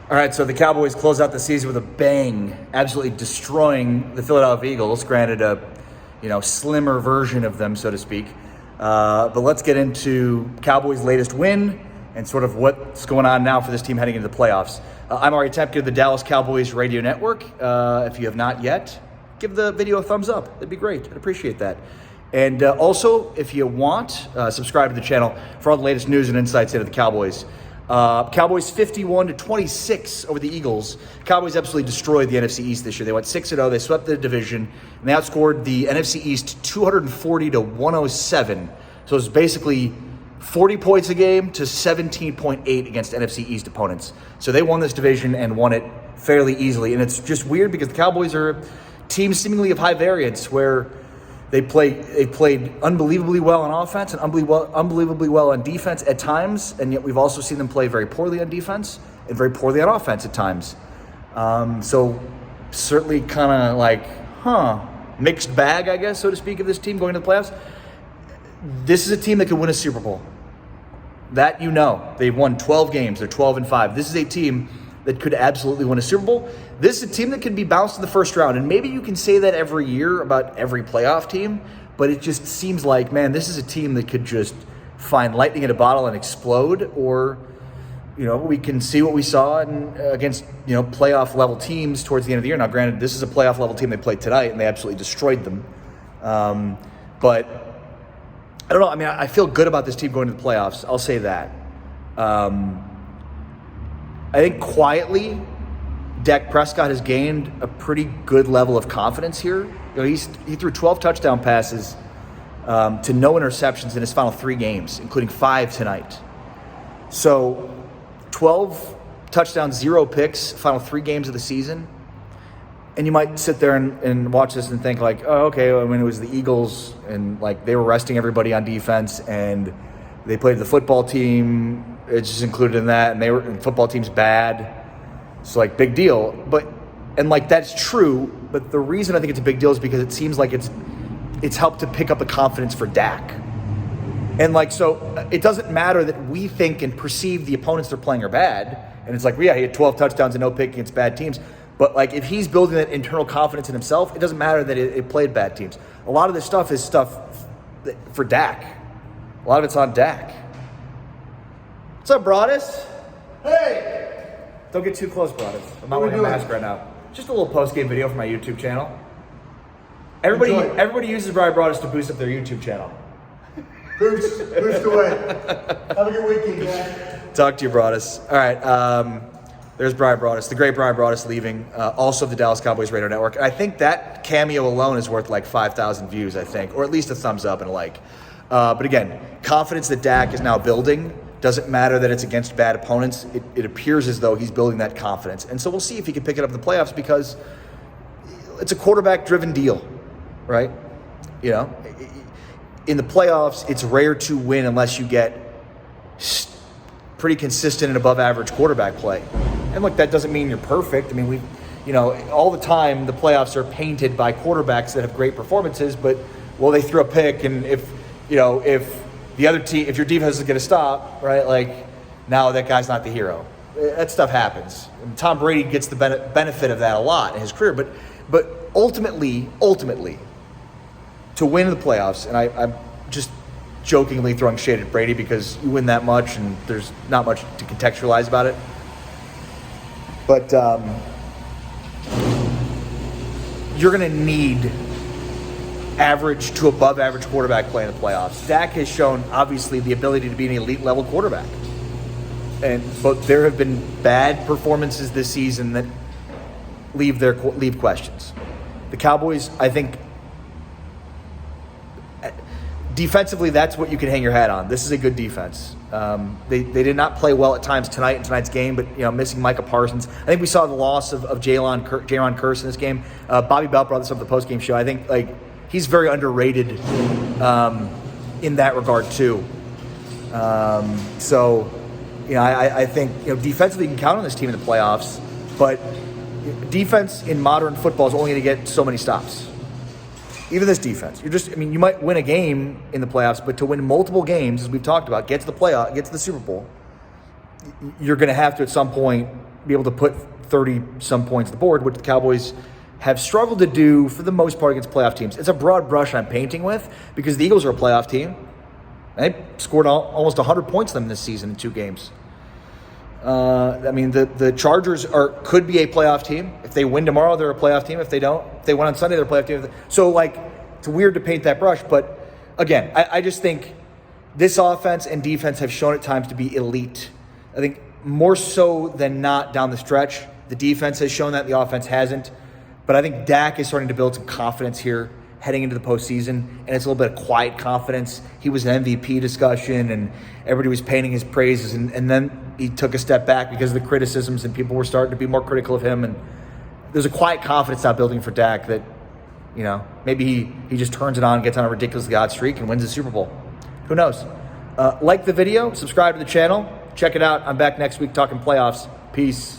All right, so the Cowboys close out the season with a bang, absolutely destroying the Philadelphia Eagles. Granted, a slimmer version of them, so to speak. But let's get into Cowboys' latest win and sort of what's going on now for this team heading into the playoffs. I'm Ari Tepke of the Dallas Cowboys Radio Network. If you have not yet, give the video a thumbs up. That'd be great. I'd appreciate that. And also, if you want, subscribe to the channel for all the latest news and insights into the Cowboys. Cowboys 51-26 over the Eagles. Cowboys absolutely destroyed the NFC East this year. They went 6-0. They swept the division, and they outscored the NFC East 240-107. So it's basically 40 points a game to 17.8 against NFC East opponents. So they won this division and won it fairly easily. And it's just weird because the Cowboys are a team seemingly of high variance where they played unbelievably well on offense and unbelievably well on defense at times, and yet we've also seen them play very poorly on defense and very poorly on offense at times. So certainly kind of like, mixed bag, I guess, so to speak, of this team going to the playoffs. This is a team that could win a Super Bowl. That they've won 12 games. They're 12-5. This is a team that could absolutely win a Super Bowl. This is a team that can be bounced in the first round. And maybe you can say that every year about every playoff team, but it just seems like, man, this is a team that could just find lightning in a bottle and explode. Or, we can see what we saw against, playoff level teams towards the end of the year. Now, granted, this is a playoff level team they played tonight, and they absolutely destroyed them. But I don't know. I mean, I feel good about this team going to the playoffs. I'll say that. I think quietly, Dak Prescott has gained a pretty good level of confidence here. He threw 12 touchdown passes to no interceptions in his final 3 games, including 5 tonight. So 12 touchdowns, 0 picks, final 3 games of the season. And you might sit there and watch this and think like, oh, okay, it was the Eagles and like they were resting everybody on defense and they played the football team. It's just included in that, and the football team's bad. So like big deal, and that's true. But the reason I think it's a big deal is because it seems like it's helped to pick up the confidence for Dak. And so it doesn't matter that we think and perceive the opponents they're playing are bad. And it's like, he had 12 touchdowns and no pick against bad teams. But if he's building that internal confidence in himself, it doesn't matter that it played bad teams. A lot of this stuff is stuff for Dak. A lot of it's on Dak. What's up, BROADDUS? Hey! Don't get too close, BROADDUS. I'm not wearing a mask right now. Just a little post-game video for my YouTube channel. Everybody uses BROADDUS to boost up their YouTube channel. Boost away. Have a good weekend, man. Talk to you, BROADDUS. All right, there's BROADDUS, the great BROADDUS leaving, also of the Dallas Cowboys Radio Network. And I think that cameo alone is worth like 5,000 views, I think, or at least a thumbs up and a like. But again, confidence that Dak is now building. Doesn't matter that it's against bad opponents. It appears as though he's building that confidence. And so we'll see if he can pick it up in the playoffs because it's a quarterback-driven deal, right? In the playoffs, it's rare to win unless you get pretty consistent and above-average quarterback play. And look, that doesn't mean you're perfect. I mean, all the time the playoffs are painted by quarterbacks that have great performances, but, they threw a pick, and if the other team, if your defense is going to stop, right, now that guy's not the hero. That stuff happens. And Tom Brady gets the benefit of that a lot in his career. But ultimately, to win the playoffs, and I'm just jokingly throwing shade at Brady because you win that much and there's not much to contextualize about it. But you're going to need average to above average quarterback play in the playoffs. Dak has shown obviously the ability to be an elite level quarterback, but there have been bad performances this season that leave questions. The Cowboys, I think, defensively, that's what you can hang your hat on. This is a good defense. They did not play well at times tonight in tonight's game, but missing Micah Parsons. I think we saw the loss of Jalen Kearse in this game. Bobby Belt brought this up at the post-game show. I think he's very underrated in that regard too. So I think defensively you can count on this team in the playoffs, but defense in modern football is only going to get so many stops. Even this defense, you might win a game in the playoffs, but to win multiple games, as we've talked about, get to the Super Bowl, you're going to have to at some point be able to put 30-some points on the board, which the Cowboys have struggled to do for the most part against playoff teams. It's a broad brush I'm painting with because the Eagles are a playoff team. They scored almost 100 points on them this season in 2 games. I mean, the Chargers could be a playoff team. If they win tomorrow, they're a playoff team. If they don't, if they win on Sunday, they're a playoff team. So, like, it's weird to paint that brush. But, again, I just think this offense and defense have shown at times to be elite. I think more so than not down the stretch. The defense has shown that. The offense hasn't. But I think Dak is starting to build some confidence here heading into the postseason, and it's a little bit of quiet confidence. He was an MVP discussion, and everybody was painting his praises, and then he took a step back because of the criticisms, and people were starting to be more critical of him. And there's a quiet confidence now building for Dak that, you know, maybe he just turns it on, gets on a ridiculous God streak, and wins the Super Bowl. Who knows? Like the video, subscribe to the channel, check it out. I'm back next week talking playoffs. Peace.